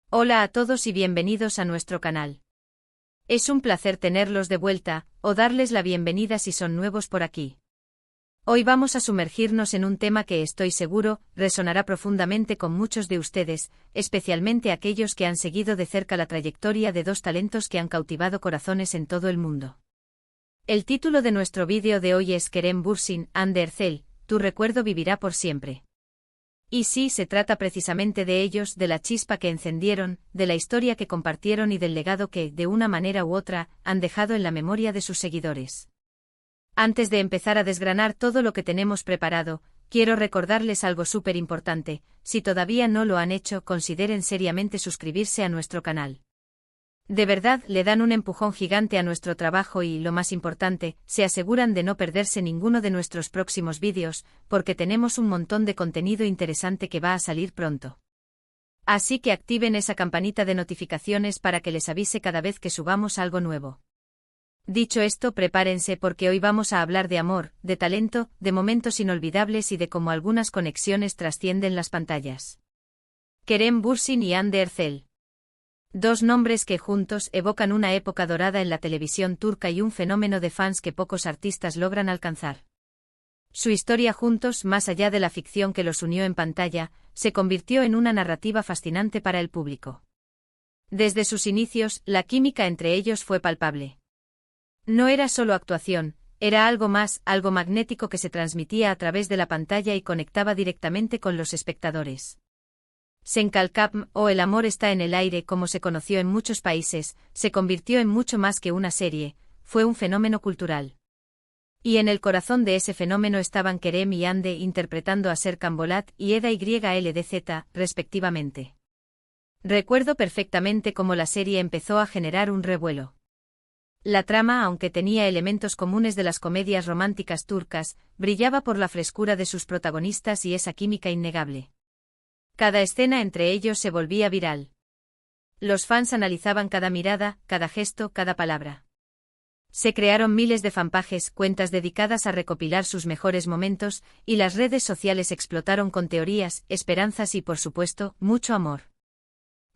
Hola a todos y bienvenidos a nuestro canal. Es un placer tenerlos de vuelta, o darles la bienvenida si son nuevos por aquí. Hoy vamos a sumergirnos en un tema que estoy seguro resonará profundamente con muchos de ustedes, especialmente aquellos que han seguido de cerca la trayectoria de dos talentos que han cautivado corazones en todo el mundo. El título de nuestro vídeo de hoy es Kerem Bürsin and Erzel, tu recuerdo vivirá por siempre. Y sí, se trata precisamente de ellos, de la chispa que encendieron, de la historia que compartieron y del legado que, de una manera u otra, han dejado en la memoria de sus seguidores. Antes de empezar a desgranar todo lo que tenemos preparado, quiero recordarles algo súper importante: si todavía no lo han hecho, consideren seriamente suscribirse a nuestro canal. De verdad, le dan un empujón gigante a nuestro trabajo y, lo más importante, se aseguran de no perderse ninguno de nuestros próximos vídeos, porque tenemos un montón de contenido interesante que va a salir pronto. Así que activen esa campanita de notificaciones para que les avise cada vez que subamos algo nuevo. Dicho esto, prepárense porque hoy vamos a hablar de amor, de talento, de momentos inolvidables y de cómo algunas conexiones trascienden las pantallas. Kerem Bürsin y Hande Erzel. Dos nombres que juntos evocan una época dorada en la televisión turca y un fenómeno de fans que pocos artistas logran alcanzar. Su historia juntos, más allá de la ficción que los unió en pantalla, se convirtió en una narrativa fascinante para el público. Desde sus inicios, la química entre ellos fue palpable. No era solo actuación, era algo más, algo magnético que se transmitía a través de la pantalla y conectaba directamente con los espectadores. Senkalkam, o El amor está en el aire, como se conoció en muchos países, se convirtió en mucho más que una serie, fue un fenómeno cultural. Y en el corazón de ese fenómeno estaban Kerem y Hande interpretando a Serkan Bolat y Eda YLDZ, respectivamente. Recuerdo perfectamente cómo la serie empezó a generar un revuelo. La trama, aunque tenía elementos comunes de las comedias románticas turcas, brillaba por la frescura de sus protagonistas y esa química innegable. Cada escena entre ellos se volvía viral. Los fans analizaban cada mirada, cada gesto, cada palabra. Se crearon miles de fanpages, cuentas dedicadas a recopilar sus mejores momentos, y las redes sociales explotaron con teorías, esperanzas y, por supuesto, mucho amor.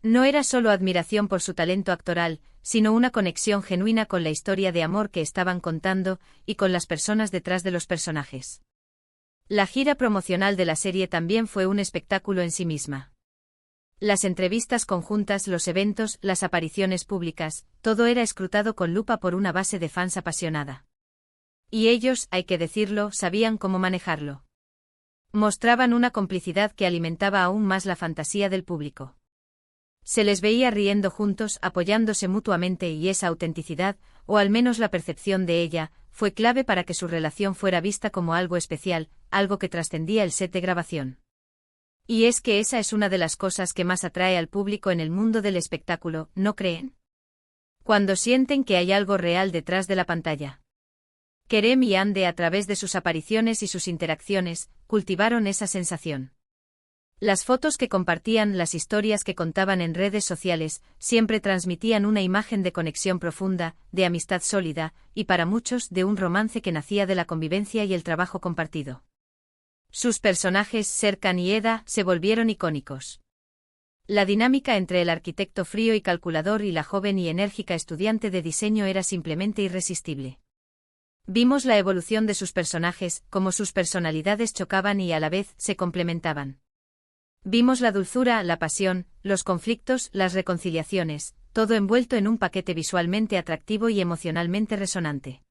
No era solo admiración por su talento actoral, sino una conexión genuina con la historia de amor que estaban contando, y con las personas detrás de los personajes. La gira promocional de la serie también fue un espectáculo en sí misma. Las entrevistas conjuntas, los eventos, las apariciones públicas, todo era escrutado con lupa por una base de fans apasionada. Y ellos, hay que decirlo, sabían cómo manejarlo. Mostraban una complicidad que alimentaba aún más la fantasía del público. Se les veía riendo juntos, apoyándose mutuamente y esa autenticidad, o al menos la percepción de ella, fue clave para que su relación fuera vista como algo especial, algo que trascendía el set de grabación. Y es que esa es una de las cosas que más atrae al público en el mundo del espectáculo, ¿no creen? Cuando sienten que hay algo real detrás de la pantalla. Kerem y Hande, a través de sus apariciones y sus interacciones, cultivaron esa sensación. Las fotos que compartían, las historias que contaban en redes sociales, siempre transmitían una imagen de conexión profunda, de amistad sólida, y para muchos de un romance que nacía de la convivencia y el trabajo compartido. Sus personajes, Serkan y Eda, se volvieron icónicos. La dinámica entre el arquitecto frío y calculador y la joven y enérgica estudiante de diseño era simplemente irresistible. Vimos la evolución de sus personajes, cómo sus personalidades chocaban y a la vez se complementaban. Vimos la dulzura, la pasión, los conflictos, las reconciliaciones, todo envuelto en un paquete visualmente atractivo y emocionalmente resonante.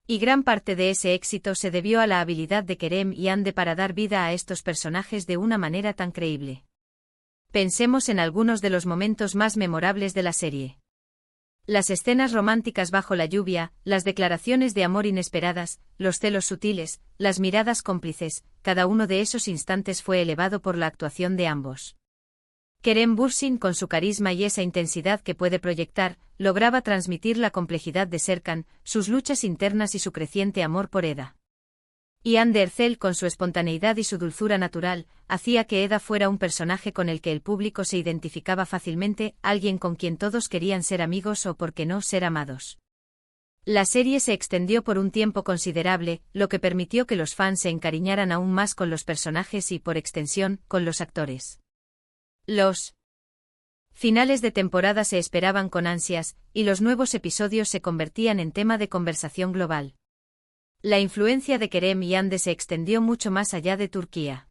Y gran parte de ese éxito se debió a la habilidad de Kerem y Hande para dar vida a estos personajes de una manera tan creíble. Pensemos en algunos de los momentos más memorables de la serie. Las escenas románticas bajo la lluvia, las declaraciones de amor inesperadas, los celos sutiles, las miradas cómplices, cada uno de esos instantes fue elevado por la actuación de ambos. Kerem Bürsin, con su carisma y esa intensidad que puede proyectar, lograba transmitir la complejidad de Serkan, sus luchas internas y su creciente amor por Eda. Y Hande Erzel, con su espontaneidad y su dulzura natural, hacía que Eda fuera un personaje con el que el público se identificaba fácilmente, alguien con quien todos querían ser amigos o, por qué no, ser amados. La serie se extendió por un tiempo considerable, lo que permitió que los fans se encariñaran aún más con los personajes y, por extensión, con los actores. Los Finales de temporada se esperaban con ansias, y los nuevos episodios se convertían en tema de conversación global. La influencia de Kerem y Hande se extendió mucho más allá de Turquía.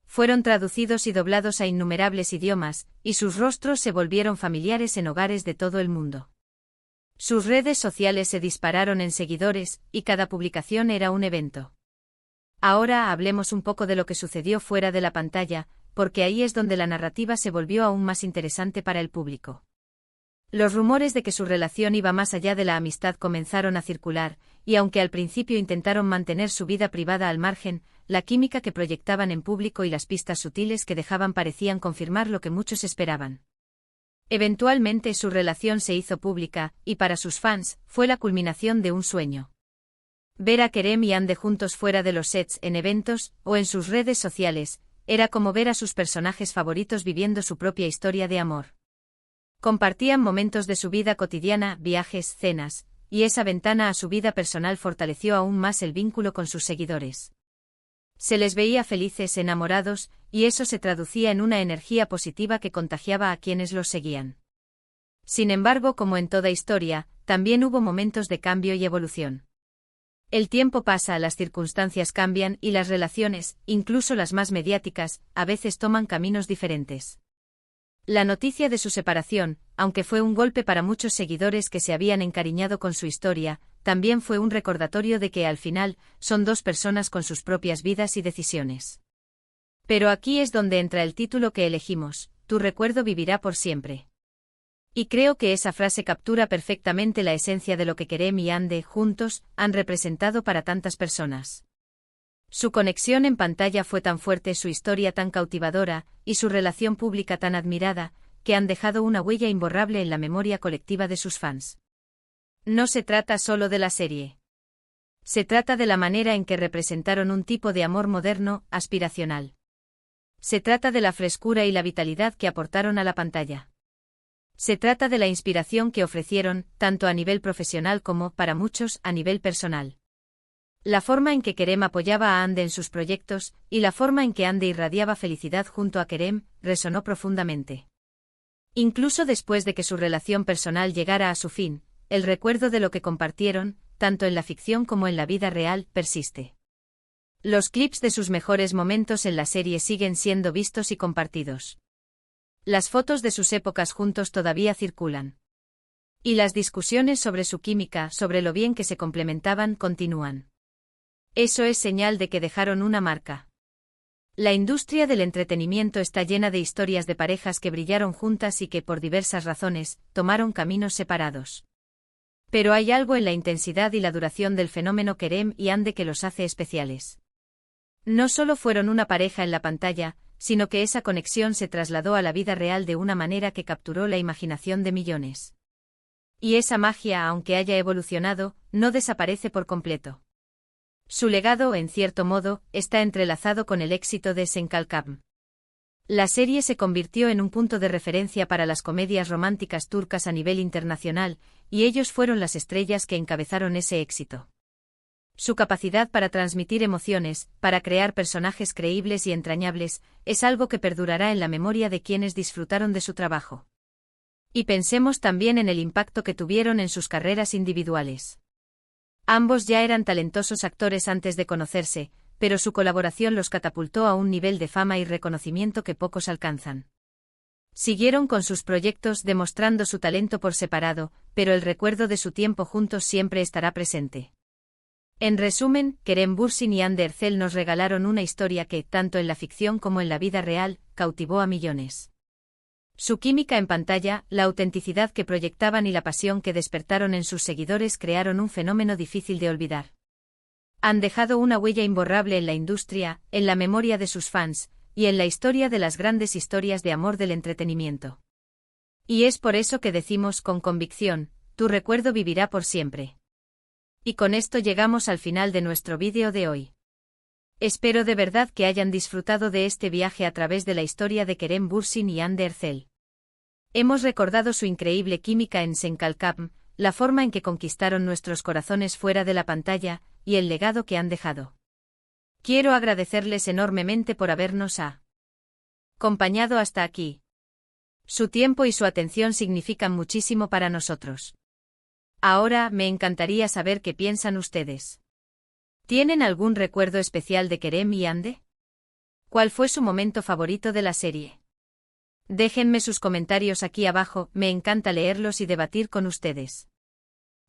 Fueron traducidos y doblados a innumerables idiomas, y sus rostros se volvieron familiares en hogares de todo el mundo. Sus redes sociales se dispararon en seguidores, y cada publicación era un evento. Ahora hablemos un poco de lo que sucedió fuera de la pantalla, porque ahí es donde la narrativa se volvió aún más interesante para el público. Los rumores de que su relación iba más allá de la amistad comenzaron a circular, y aunque al principio intentaron mantener su vida privada al margen, la química que proyectaban en público y las pistas sutiles que dejaban parecían confirmar lo que muchos esperaban. Eventualmente su relación se hizo pública, y para sus fans, fue la culminación de un sueño. Ver a Kerem y Hande juntos fuera de los sets, en eventos, o en sus redes sociales, era como ver a sus personajes favoritos viviendo su propia historia de amor. Compartían momentos de su vida cotidiana, viajes, cenas, y esa ventana a su vida personal fortaleció aún más el vínculo con sus seguidores. Se les veía felices, enamorados, y eso se traducía en una energía positiva que contagiaba a quienes los seguían. Sin embargo, como en toda historia, también hubo momentos de cambio y evolución. El tiempo pasa, las circunstancias cambian y las relaciones, incluso las más mediáticas, a veces toman caminos diferentes. La noticia de su separación, aunque fue un golpe para muchos seguidores que se habían encariñado con su historia, también fue un recordatorio de que al final, son dos personas con sus propias vidas y decisiones. Pero aquí es donde entra el título que elegimos: tu recuerdo vivirá por siempre. Y creo que esa frase captura perfectamente la esencia de lo que Kerem y Hande, juntos, han representado para tantas personas. Su conexión en pantalla fue tan fuerte, su historia tan cautivadora, y su relación pública tan admirada, que han dejado una huella imborrable en la memoria colectiva de sus fans. No se trata solo de la serie. Se trata de la manera en que representaron un tipo de amor moderno, aspiracional. Se trata de la frescura y la vitalidad que aportaron a la pantalla. Se trata de la inspiración que ofrecieron, tanto a nivel profesional como, para muchos, a nivel personal. La forma en que Kerem apoyaba a Hande en sus proyectos, y la forma en que Hande irradiaba felicidad junto a Kerem, resonó profundamente. Incluso después de que su relación personal llegara a su fin, el recuerdo de lo que compartieron, tanto en la ficción como en la vida real, persiste. Los clips de sus mejores momentos en la serie siguen siendo vistos y compartidos. Las fotos de sus épocas juntos todavía circulan. Y las discusiones sobre su química, sobre lo bien que se complementaban, continúan. Eso es señal de que dejaron una marca. La industria del entretenimiento está llena de historias de parejas que brillaron juntas y que, por diversas razones, tomaron caminos separados. Pero hay algo en la intensidad y la duración del fenómeno Kerem y Hande que los hace especiales. No solo fueron una pareja en la pantalla, sino que esa conexión se trasladó a la vida real de una manera que capturó la imaginación de millones. Y esa magia, aunque haya evolucionado, no desaparece por completo. Su legado, en cierto modo, está entrelazado con el éxito de Senkalkam. La serie se convirtió en un punto de referencia para las comedias románticas turcas a nivel internacional, y ellos fueron las estrellas que encabezaron ese éxito. Su capacidad para transmitir emociones, para crear personajes creíbles y entrañables, es algo que perdurará en la memoria de quienes disfrutaron de su trabajo. Y pensemos también en el impacto que tuvieron en sus carreras individuales. Ambos ya eran talentosos actores antes de conocerse, pero su colaboración los catapultó a un nivel de fama y reconocimiento que pocos alcanzan. Siguieron con sus proyectos demostrando su talento por separado, pero el recuerdo de su tiempo juntos siempre estará presente. En resumen, Kerem Bürsin y Hande Erçel nos regalaron una historia que, tanto en la ficción como en la vida real, cautivó a millones. Su química en pantalla, la autenticidad que proyectaban y la pasión que despertaron en sus seguidores crearon un fenómeno difícil de olvidar. Han dejado una huella imborrable en la industria, en la memoria de sus fans, y en la historia de las grandes historias de amor del entretenimiento. Y es por eso que decimos con convicción, tu recuerdo vivirá por siempre. Y con esto llegamos al final de nuestro vídeo de hoy. Espero de verdad que hayan disfrutado de este viaje a través de la historia de Kerem Bürsin y Hande Erçel. Hemos recordado su increíble química en Senkalkam, la forma en que conquistaron nuestros corazones fuera de la pantalla, y el legado que han dejado. Quiero agradecerles enormemente por habernos acompañado hasta aquí. Su tiempo y su atención significan muchísimo para nosotros. Ahora, me encantaría saber qué piensan ustedes. ¿Tienen algún recuerdo especial de Kerem y Ande? ¿Cuál fue su momento favorito de la serie? Déjenme sus comentarios aquí abajo, me encanta leerlos y debatir con ustedes.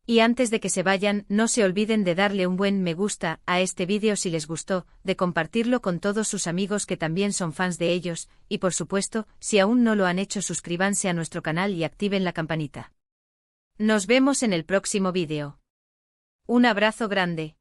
Y antes de que se vayan, no se olviden de darle un buen me gusta a este vídeo si les gustó, de compartirlo con todos sus amigos que también son fans de ellos, y por supuesto, si aún no lo han hecho, suscríbanse a nuestro canal y activen la campanita. Nos vemos en el próximo vídeo. Un abrazo grande.